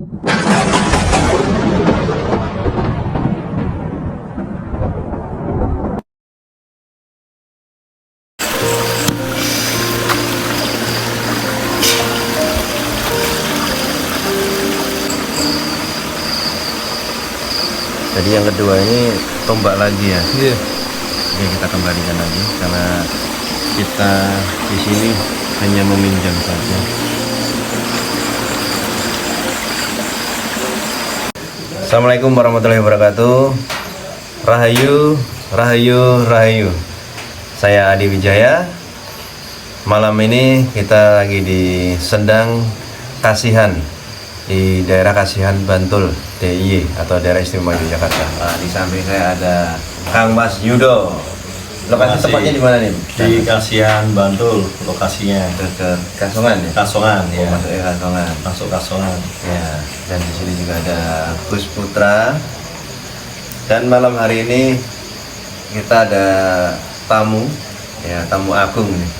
Jadi yang kedua ini tombak lagi ya. Iya. Oke, kita kembalikan lagi karena kita di sini hanya meminjam saja. Assalamualaikum warahmatullahi wabarakatuh. Rahayu, rahayu, rahayu. Saya Adi Wijaya. Malam ini kita lagi di Sendang Kasihan, di daerah Kasihan Bantul DIY atau daerah istimewa Yogyakarta. Nah, di samping saya ada Kang Mas Yudo. Lokasi tepatnya di mana nih? Di Kasihan Bantul lokasinya. Dekat Kasongan ya? Kasongan ya. Masuk Kasongan. Masuk Kasongan. Ya, dan di sini juga ada Gus Putra. Dan malam hari ini kita ada tamu, ya tamu agung nih,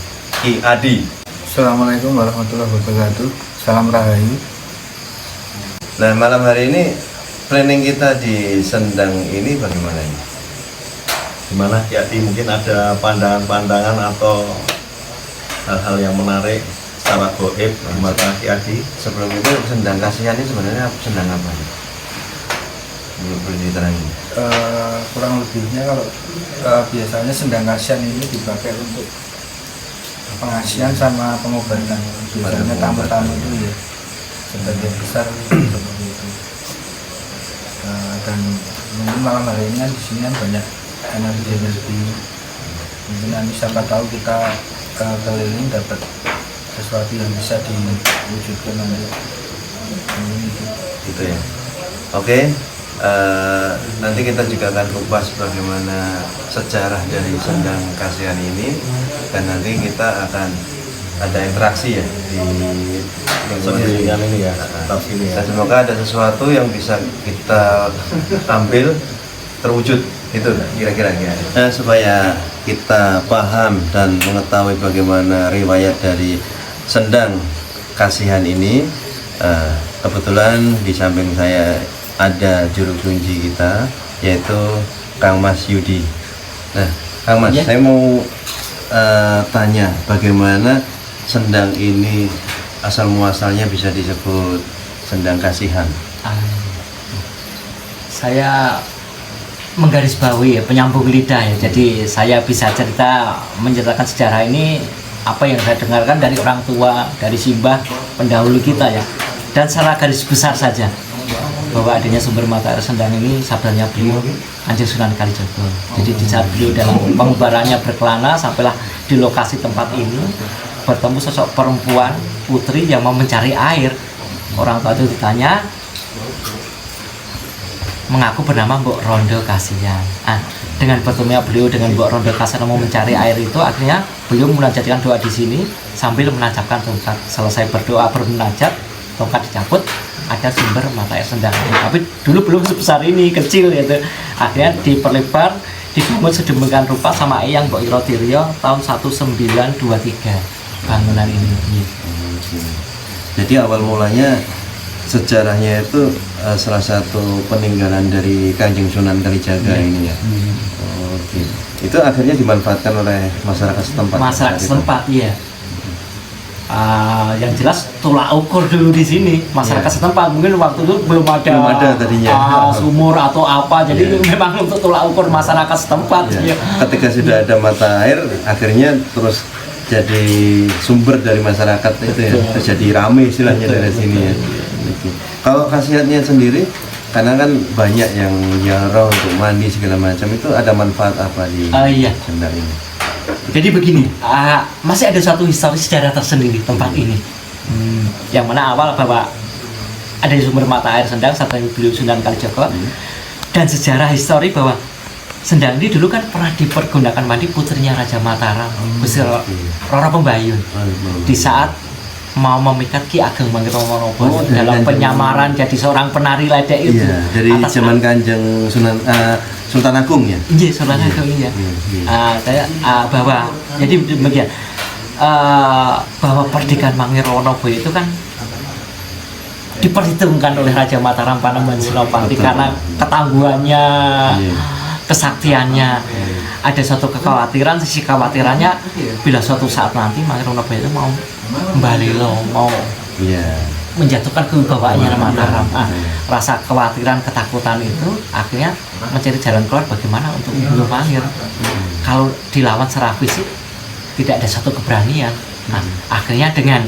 Ki Adi. Assalamualaikum warahmatullahi wabarakatuh. Salam Rahayu. Nah, malam hari ini planning kita di Sendang ini bagaimana ini? Gimana Ki Adi, mungkin ada pandangan-pandangan atau hal-hal yang menarik secara goib di mata Ki Adi? Sebelum itu Sendang Kasihan ini sebenarnya sendang apa nih? Boleh diterangin? Kurang lebihnya kalau biasanya Sendang Kasihan ini dipakai untuk pengasihan sama pengobatan. Biasanya tamu-tamu itu ya sebagian besar seperti itu. Dan mungkin malam hari ini kan di sini kan banyak energi. Mungkin nanti siapa tahu kita keliling dapat sesuatu yang bisa diwujudkan nanti. Gitu ya. Oke. Nanti kita juga akan kupas bagaimana sejarah dari Sendang Kasihan ini, dan nanti kita akan ada interaksi ya di Dengan ini ya, ini ya. Dan semoga ada sesuatu yang bisa kita ambil terwujud itu kira-kira ya. Supaya kita paham dan mengetahui bagaimana riwayat dari Sendang Kasihan ini, kebetulan di samping saya ada juru kunci kita, yaitu Kang Mas Yudi. Nah, Kang Mas, saya mau tanya bagaimana Sendang ini asal muasalnya bisa disebut Sendang Kasihan. Saya menggarisbawahi ya, penyambung lidah ya. Jadi saya bisa menceritakan sejarah ini apa yang saya dengarkan dari orang tua, dari simbah pendahulu kita ya. Dan secara garis besar saja bahwa adanya sumber mata air Sendang ini sabdanya beliau Kanjeng Sunan Kalijaga. Jadi di saat beliau dalam pengubarannya berkelana sampailah di lokasi tempat ini bertemu sosok perempuan putri yang mau mencari air. Orang tua itu ditanya, mengaku bernama Mbok Rondo Kasihan. Dengan bertemunya beliau dengan Mbok Rondo Kasihan mau mencari air itu, akhirnya beliau menajatkan doa di sini sambil menancapkan tongkat. Selesai berdoa bermunajat, tongkat dicabut, ada sumber mata air Sendang. Tapi dulu belum sebesar ini, kecil gitu. Akhirnya diperlebar, dibangun sedemikian rupa sama Eyang Mbok Iro Tiryo tahun 1923 bangunan ini. Jadi awal mulanya sejarahnya itu salah satu peninggalan dari Kanjeng Sunan Kalijaga ini ya. Oke. Itu akhirnya dimanfaatkan oleh masyarakat setempat. Masyarakat setempat, iya. Yang jelas tolak ukur dulu di sini masyarakat setempat, mungkin waktu itu belum ada tadinya sumur atau apa, jadi memang untuk tolak ukur masyarakat setempat. Ketika sudah ada mata air, akhirnya terus jadi sumber dari masyarakat itu ya, terjadi rame istilahnya dari sini ya. Kalau khasiatnya sendiri, karena kan banyak yang ziarah untuk mandi segala macam, itu ada manfaat apa di Sendang ini? Jadi begini, masih ada satu historis sejarah tersendiri tempat ini, yang mana awal bahwa ada sumber mata air Sendang saat beliau Sunan Kalijaga, dan sejarah histori bahwa Sendang ini dulu kan pernah dipergunakan mandi putrinya Raja Mataram, Gusti Roro Pembayun, di saat mau memikat Ki Ageng Mangkunegaran dalam penyamaran jadi seorang penari ledek itu. Iya, dari zaman Kanjeng Sultan Agung ya. Iya, Sultan Agung ya. Bahwa jadi demikian, bahwa pernikahan Mangkunegaran itu kan diperhitungkan oleh Raja Mataram Panembahan Senopati karena ketangguhannya, kesaktiannya. Ada suatu kekhawatiran, sisi kekhawatirannya bila suatu saat nanti Mangir Wonoboyo itu mau kembali loh, mau menjatuhkan kewibawaannya Mataram. Rasa kekhawatiran, ketakutan itu akhirnya mencari jalan keluar bagaimana untuk membunuh Mangir. Kalau dilawan secara fisik tidak ada satu keberanian. Akhirnya dengan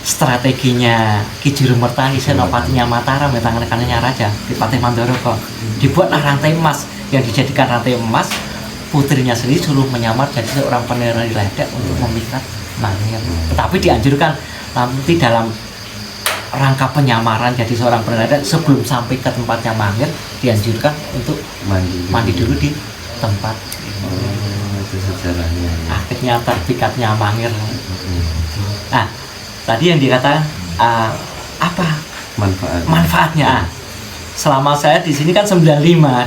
strateginya Ki Jurumertani Senopatinya Mataram yang tangan kanannya Raja Adipati Mandoroko, dibuatlah rantai emas yang dijadikan rantai emas. Putrinya sendiri suruh menyamar jadi seorang peneri ledek untuk memikat Mangir. Tetapi dianjurkan nanti dalam rangka penyamaran jadi seorang peneri ledek sebelum sampai ke tempatnya Mangir dianjurkan untuk mandi dulu di tempat. Itu sejarahnya. Akhirnya terpikatnya Mangir. Nah, tadi yang dikatakan apa manfaatnya? Selama saya di sini kan 95,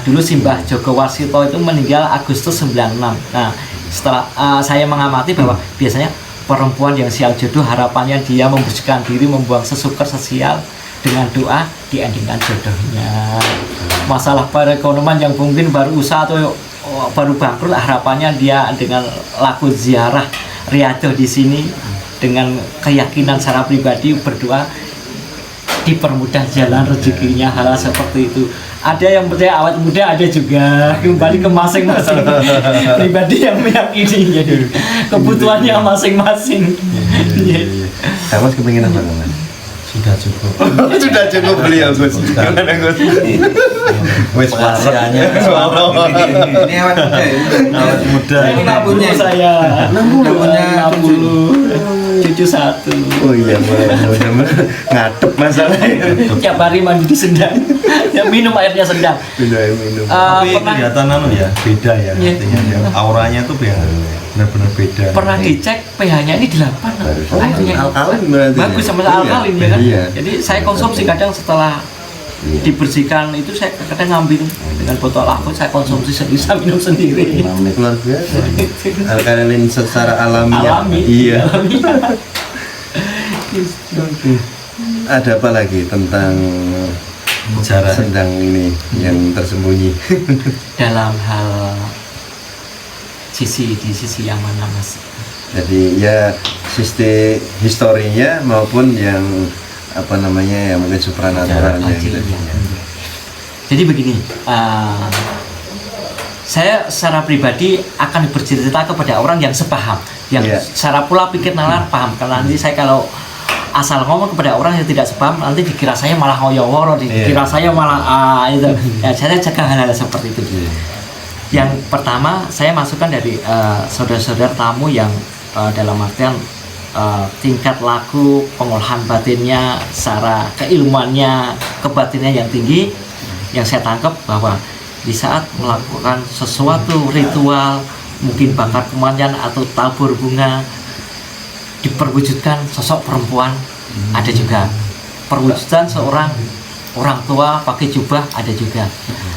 dulu Simbah Joko Warsito itu meninggal Agustus 96. Nah, setelah saya mengamati bahwa biasanya perempuan yang sial jodoh harapannya dia membersihkan diri, membuang sesuker sesial dengan doa diendingkan jodohnya. Masalah perekonomian yang mungkin baru usaha atau baru bangkrut, harapannya dia dengan laku ziarah Riyadhah di sini dengan keyakinan secara pribadi berdoa dipermudah jalan rezekinya, hal seperti itu. Ada yang percaya awet muda, ada juga kembali ke masing-masing pribadi yang meyakini jadi kebutuhannya masing-masing. Kamu kepingin apa Mas? Sudah cukup. Sudah cukup beliau Gus. Gimana Gus? Wes Penghasilannya Ini awet muda ya. awet muda. Ini nabungnya Saya punya 60 cucu 1. Oh iya, benar-benar ngadep masalahnya. Tiap hari mandi di sendang. Ya minum airnya sendang. Minum. Tapi Pernah kelihatan ya beda ya, Iya. artinya ya, auranya tuh benar-benar beda. pernah dicek pH-nya ini 8. Airnya Alkalin berarti. bagus sama alkalin ya kan. Iya. Jadi saya konsumsi kadang setelah dibersihkan itu saya kadang ngambil dengan botol aqua, saya konsumsi sendiri, saya minum sendiri. Luar biasa. Alkalin secara alami. Alami. Iya. Ada apa lagi tentang Sejarah. sendang ini yang tersembunyi? Dalam hal di sisi yang mana Mas? Jadi ya sisi historinya maupun yang apa namanya yang mungkin supranaturalnya gitu. Iya. Jadi begini, saya secara pribadi akan bercerita kepada orang yang sepaham, yang Iya. secara pula pikir nalar paham. Karena nanti saya kalau asal ngomong kepada orang yang tidak sepaham, nanti dikira saya malah ngoyo-woro, dikira saya malah itu. Ya, saya jaga hal-hal seperti itu. Yang pertama saya masukkan dari saudara-saudara tamu yang dalam artian tingkat laku, pengolahan batinnya, secara keilmuannya, kebatinnya yang tinggi, yang saya tangkap bahwa di saat melakukan sesuatu ritual, mungkin bakar kemanjan atau tabur bunga, diperwujudkan sosok perempuan, ada juga perwujudan seorang orang tua pakai jubah, ada juga,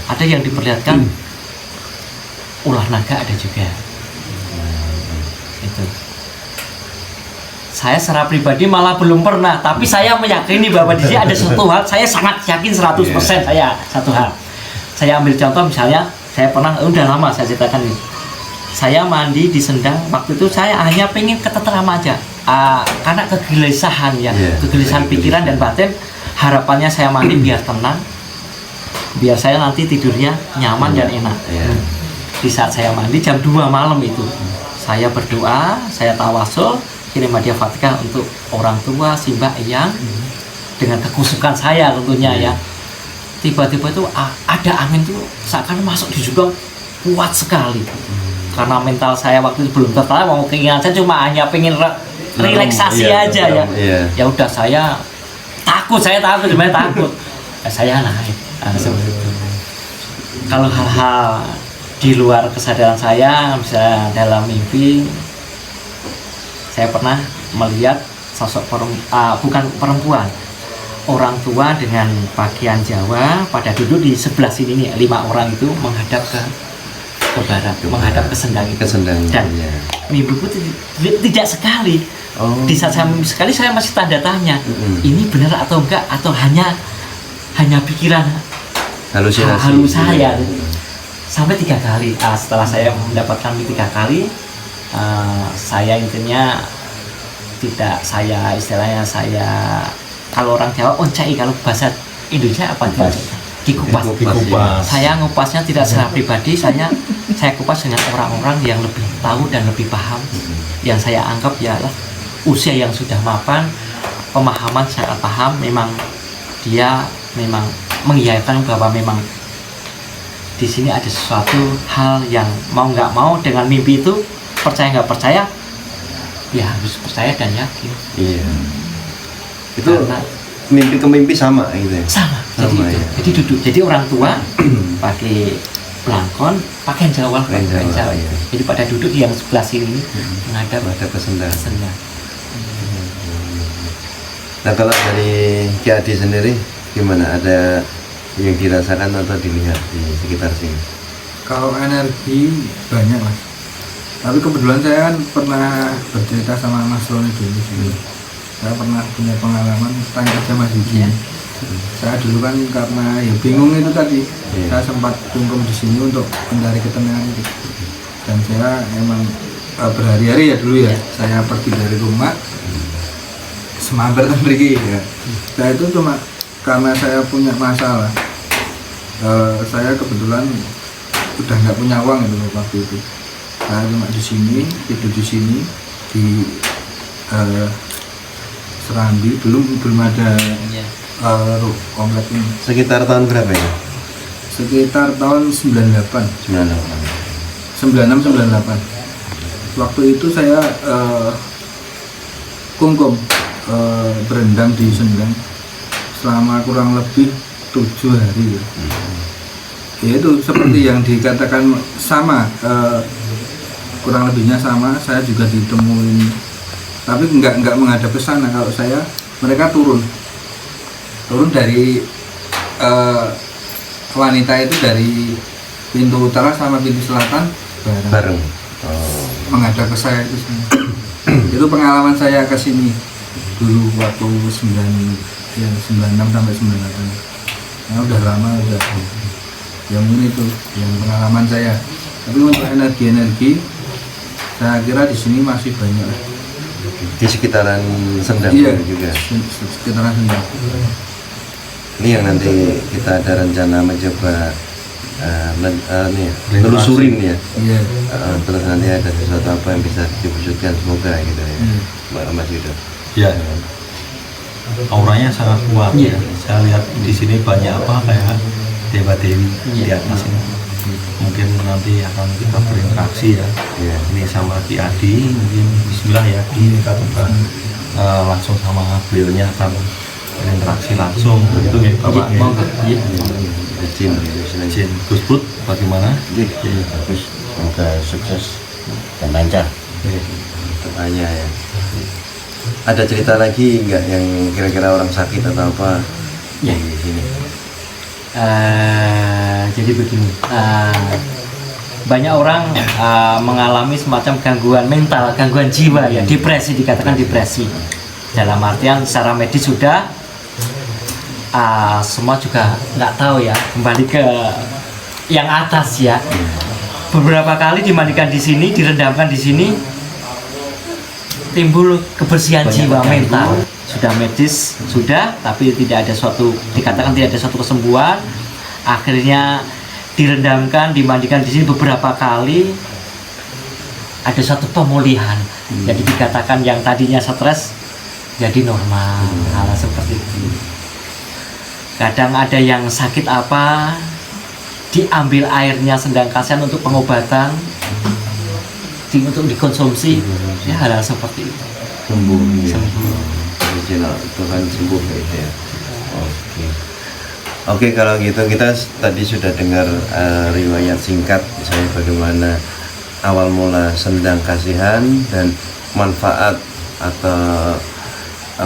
ada yang diperlihatkan ulah naga, ada juga. Itu saya secara pribadi malah belum pernah, tapi saya meyakini bahwa di sini ada satu hal, saya sangat yakin 100% saya satu hal. Saya ambil contoh misalnya, saya pernah, udah lama saya ceritakan ini. Saya mandi di sendang, waktu itu saya hanya pengen ketenteram aja, karena kegelisahan ya, kegelisahan pikiran dan batin. Harapannya saya mandi biar tenang, biar saya nanti tidurnya nyaman dan enak. Di saat saya mandi jam 2 malam itu, saya berdoa, saya tawasul, kirim hadiah Fatihah untuk orang tua Simbah Eyang dengan kekusukan saya tentunya ya. Tiba-tiba itu ada angin tuh seakan masuk di jubah kuat sekali. Karena mental saya waktu itu belum tertarik, mau keinginan saya cuma hanya pengen relaksasi aja ya. Ya udah saya takut sebenarnya takut. Saya naik. Kalau hal-hal di luar kesadaran saya, misalnya dalam mimpi, saya pernah melihat sosok bukan perempuan, orang tua dengan pakaian Jawa pada duduk di sebelah sini nih, 5 orang itu menghadap ke barat, menghadap ke sendang itu. Kesendang. Dan mimpiku tidak sekali Oh. Di saat saya mimpi sekali saya masih tanda tanya, Mm-mm. ini benar atau enggak, atau hanya pikiran Halusinasi. halu saya. Sampai 3 kali. Setelah saya mendapatkan mimpi 3 kali, saya intinya tidak, saya istilahnya saya, kalau orang Jawa oncai, kalau bahasa Indonesia apa dikupas. Dikupas. Saya ngupasnya tidak secara pribadi, saya kupas dengan orang-orang yang lebih tahu dan lebih paham. Yang saya anggap ialah usia yang sudah mapan, pemahaman sangat paham, memang dia memang mengiyakan bahwa memang di sini ada sesuatu hal yang mau nggak mau dengan mimpi itu, percaya nggak percaya, ya harus percaya dan yakin. Iya. Itu Karena mimpi ke mimpi sama gitu ya. sama. Jadi Sama, itu. ya. Jadi duduk. Jadi orang tua pakai belangkon, pakaian Jawa, Pakaian Jawa, iya. Jadi pada duduk yang sebelah sini menghadap Ada kesendang. sendang. Nah kalau dari Ki Adi sendiri gimana? Ada yang dirasakan atau dilihat di sekitar sini? Kalau energi banyak mas, tapi kebetulan saya kan pernah bercerita sama Mas Roni dulu sih. Saya pernah punya pengalaman, tanya aja Mas Yuji. Saya dulu kan karena ya bingung itu tadi, Iya. saya sempat tunggu di sini untuk mencari ketenangan itu. Dan saya emang berhari-hari ya dulu ya, saya pergi dari rumah semabar pergi ya. Saya itu cuma karena saya punya masalah. Saya kebetulan udah nggak punya uang itu waktu itu. Saya cuma di sini, tidur di sini di Serambi, belum ada Ya. komplek ini. Sekitar tahun berapa ya? Sekitar tahun 98, 98. 96 98. Waktu itu saya kungkum berendam di sendang selama kurang lebih 7 hari ya. Ya itu seperti yang dikatakan sama, kurang lebihnya sama. Saya juga ditemuin, tapi nggak menghadap ke sana. Kalau saya, mereka turun dari wanita itu dari pintu utara sama pintu selatan Bareng. Oh. menghadap ke saya itu semua. Itu pengalaman saya ke sini dulu waktu 96 sampai 98. Nah, udah lama udah. Ya mungkin itu yang pengalaman saya. Tapi untuk energi saya kira di sini masih banyak. Di sekitaran Sendang Iya, juga. sekitaran Sendang. Ini yang nanti kita ada rencana mencoba nelusurin ya. Iya. Terus nanti ada sesuatu apa yang bisa diwujudkan, semoga gitu ya. Mbak Mas Yudo. Ya, auranya sangat kuat. Iya. Saya lihat di sini banyak apa kayak dewa dewi di Iya. atas ini. Mungkin nanti akan kita berinteraksi ya. Iya. Ini sama Ki Adi, mungkin Bismillah ya, kita coba langsung sama beliaunya akan berinteraksi langsung. Itu ya Bapak. Iya. Izin, Izin Gus Put, bagaimana? bagus. Semoga sukses dan lancar. Doanya ya. Ada cerita lagi nggak yang kira-kira orang sakit atau apa Ya. di sini? Jadi begini, banyak orang mengalami semacam gangguan mental, gangguan jiwa ya, depresi, dikatakan depresi. Dalam artian secara medis sudah semua juga nggak tahu ya, kembali ke yang atas ya. Beberapa kali dimandikan di sini, direndamkan di sini, timbul kebersihan jiwa mental. Sudah medis sudah, tapi tidak ada suatu, dikatakan tidak ada suatu kesembuhan. Akhirnya direndamkan, dimandikan di sini beberapa kali, ada suatu pemulihan. Jadi dikatakan yang tadinya stres jadi normal, hal seperti itu. Kadang ada yang sakit apa, diambil airnya Sendang Kasihan untuk pengobatan, untuk dikonsumsi, ya hal-hal seperti itu. Sembuh ya. Sembuh. Original Tuhan sembuh gitu ya. Oke, kalau gitu kita tadi sudah dengar riwayat singkat misalnya bagaimana awal mula Sendang Kasihan dan manfaat atau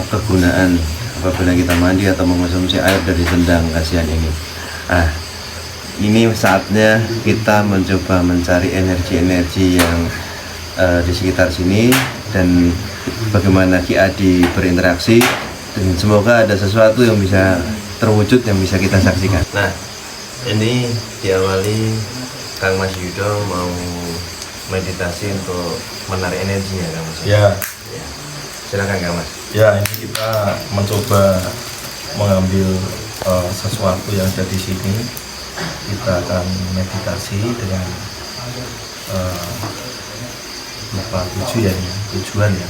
kegunaan apabila kita mandi atau mengonsumsi air dari Sendang Kasihan ini. Ini saatnya kita mencoba mencari energi-energi yang di sekitar sini, dan bagaimana Ki Adi berinteraksi, dan semoga ada sesuatu yang bisa terwujud yang bisa kita saksikan. Nah, ini diawali Kang Mas Yudo mau meditasi untuk menarik energinya, Kang Mas. Ya, Silakan Kang Mas. ya ini kita mencoba mengambil sesuatu yang ada di sini. Kita akan meditasi dengan lupa tujuan ya.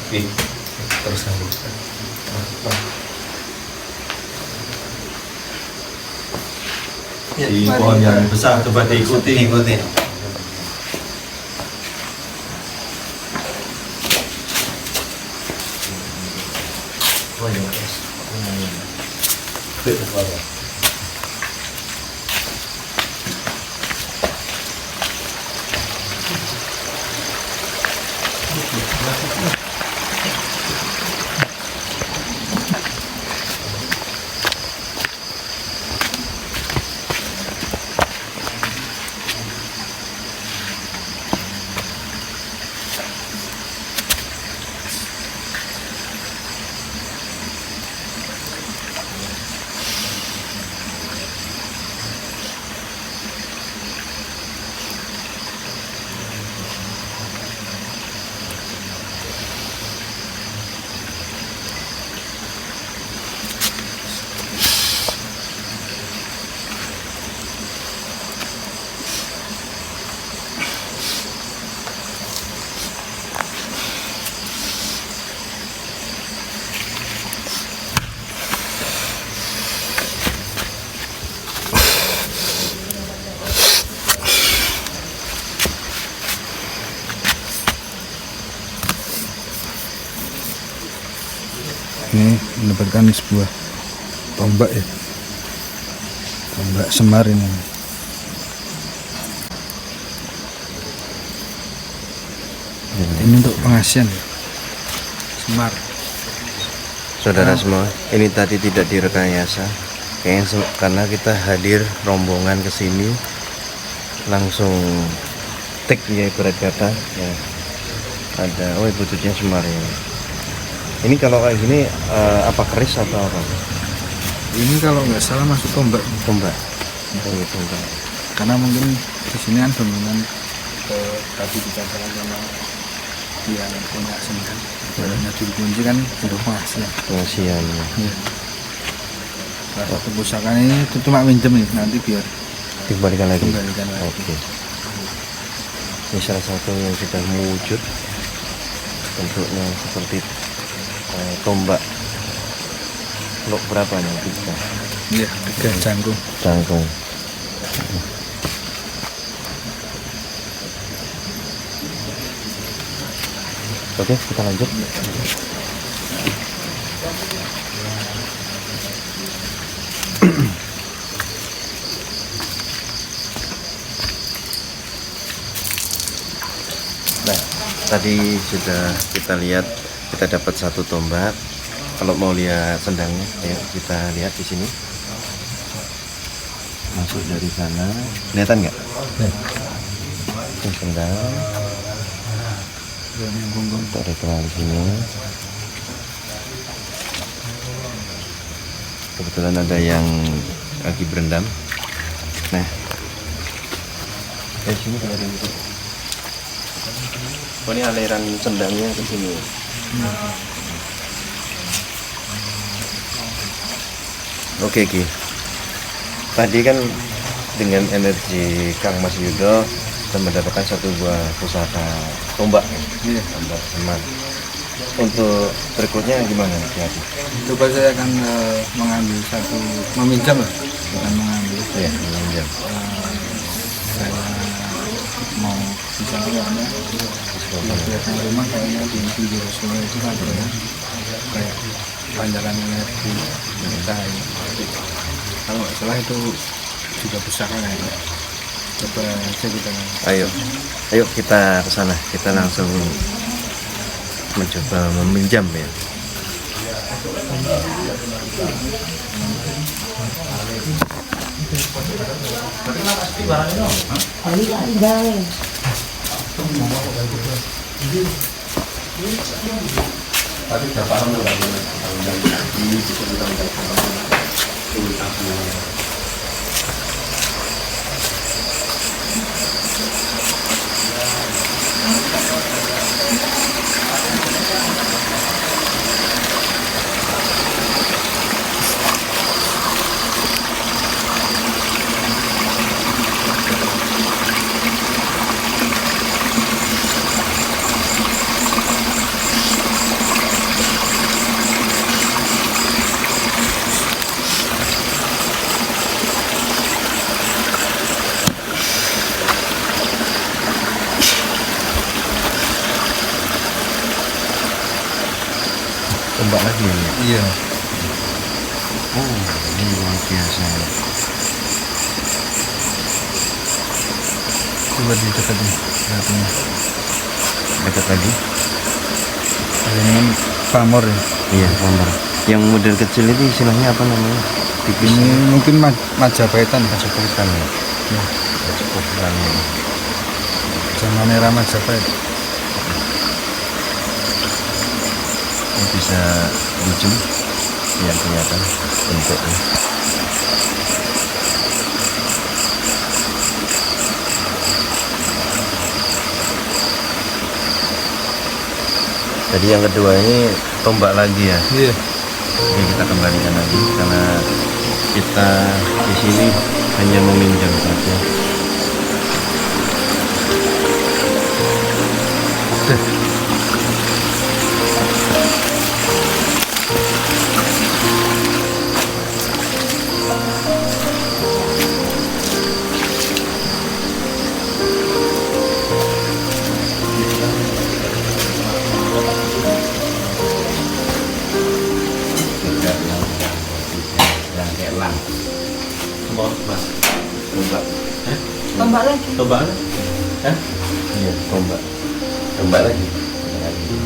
Oke, terus lanjutkan. Di pohon yang besar coba diikuti. Ikutin. Ini mendapatkan sebuah tombak ya, tombak Semar ini. Ini untuk pengasihan ya. Semar. Saudara semua, ini tadi tidak direkayasa. Kayaknya karena kita hadir rombongan ke sini langsung tik ya, ibarat kata ya. Ada wujudnya Semar ya. Ini kalau kayak gini apa keris atau apa? Ini kalau nggak salah masuk tombak. Tombak. Oh, tombak. Karena mungkin di sini kan dominan tadi dikatakan sama yang punya sendiri. Yang dikunci kan untuk pengasihan. Pengasihan. Iya. Kalau pusaka ini itu cuma minjem nih, nanti biar Dikembalikan lagi. kembalikan lagi. Oke. Ini salah satu yang sudah mewujud, bentuknya seperti tombak. Lok berapa nih kita? Iya, 3 jangkung. Jangkung. Oke, kita lanjut. Nah, tadi sudah kita lihat, kita dapat 1 tombak. Kalau mau lihat sendangnya, ayo kita lihat di sini. Masuk dari sana, kelihatan nggak? Ini sendang. Untuk ritual di sini. Kebetulan ada yang lagi berendam. Nah, dari sini kelihatan itu. Oh, ini aliran sendangnya ke sini. Oke, Ki. Tadi kan dengan energi Kang Mas Yudo kita mendapatkan 1 buah pusaka tombak, Iya. tombak seman. Untuk berikutnya gimana, Ki Hadi? Coba saya akan mengambil meminjam lah, bukan mengambil. Iya, meminjam. Saya mau bisa karena di belakang rumah kayaknya di pinggir sungai itu ada ya, kayak pancaran energi cahaya. Kalau nggak salah itu juga pusaka kayaknya. Coba aja kita. Ayo kita ke sana. Kita langsung mencoba meminjam ya. Tombak lagi ini. Iya. Oh, ini luar biasa. Coba di dekat nih. Dekat lagi. Ini kan pamor ya. Iya, nomor. Yang model kecil itu istilahnya apa namanya? Tipis. Ini mungkin Majapahit. Majapahit ya. Ya. Majapahit ya. Zaman era Majapahit. Ini bisa dijum biar kelihatan bentuknya. Jadi yang kedua ini tombak lagi ya. Iya. Ini kita kembalikan lagi karena kita di sini hanya meminjam saja. Tombak lagi. Tombak? Iya, tombak. Tombak lagi.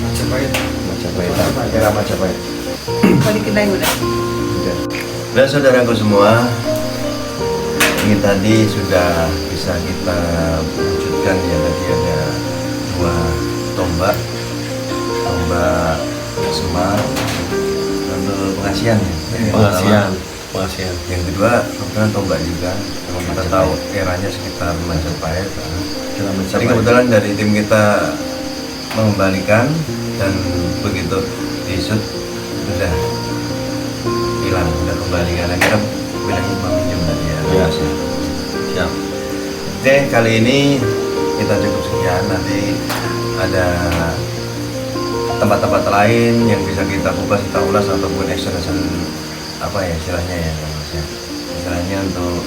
Majapahit. Majapahit. Era Majapahit. Kalau dikenai udah. Dan saudaraku semua, ini tadi sudah bisa kita wujudkan ya, tadi ada 2 tombak semar untuk pengasian ya. Pengasian. Yang kedua kebetulan tombak juga, kalau kita tahu eranya sekitar Majapahit. Jadi kebetulan dari tim kita mengembalikan dan begitu disut sudah hilang, sudah kembali karena kita bilang meminjam tadi ya. Iya. Siap. Oke, kali ini kita cukup sekian. Nanti ada tempat-tempat lain yang bisa kita kupas, kita ulas ataupun action apa ya istilahnya ya, istilahnya untuk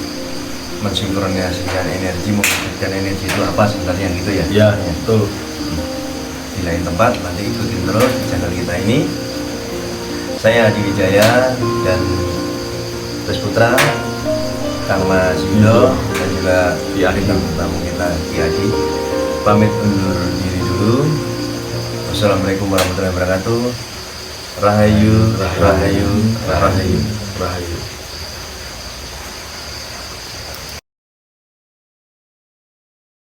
mensinkronisikan energi, mewujudkan energi itu apa sebenarnya gitu ya? Ya, betul. Di lain tempat nanti ikutin terus di channel kita ini. Saya Adi Wijaya dan Bes Putra, Kang Mas Yudo dan juga Ki Adi. bintang tamu kita Ki Adi pamit undur diri dulu. Wassalamualaikum warahmatullahi wabarakatuh. Rahayu, rahayu, rahayu. Rahayu.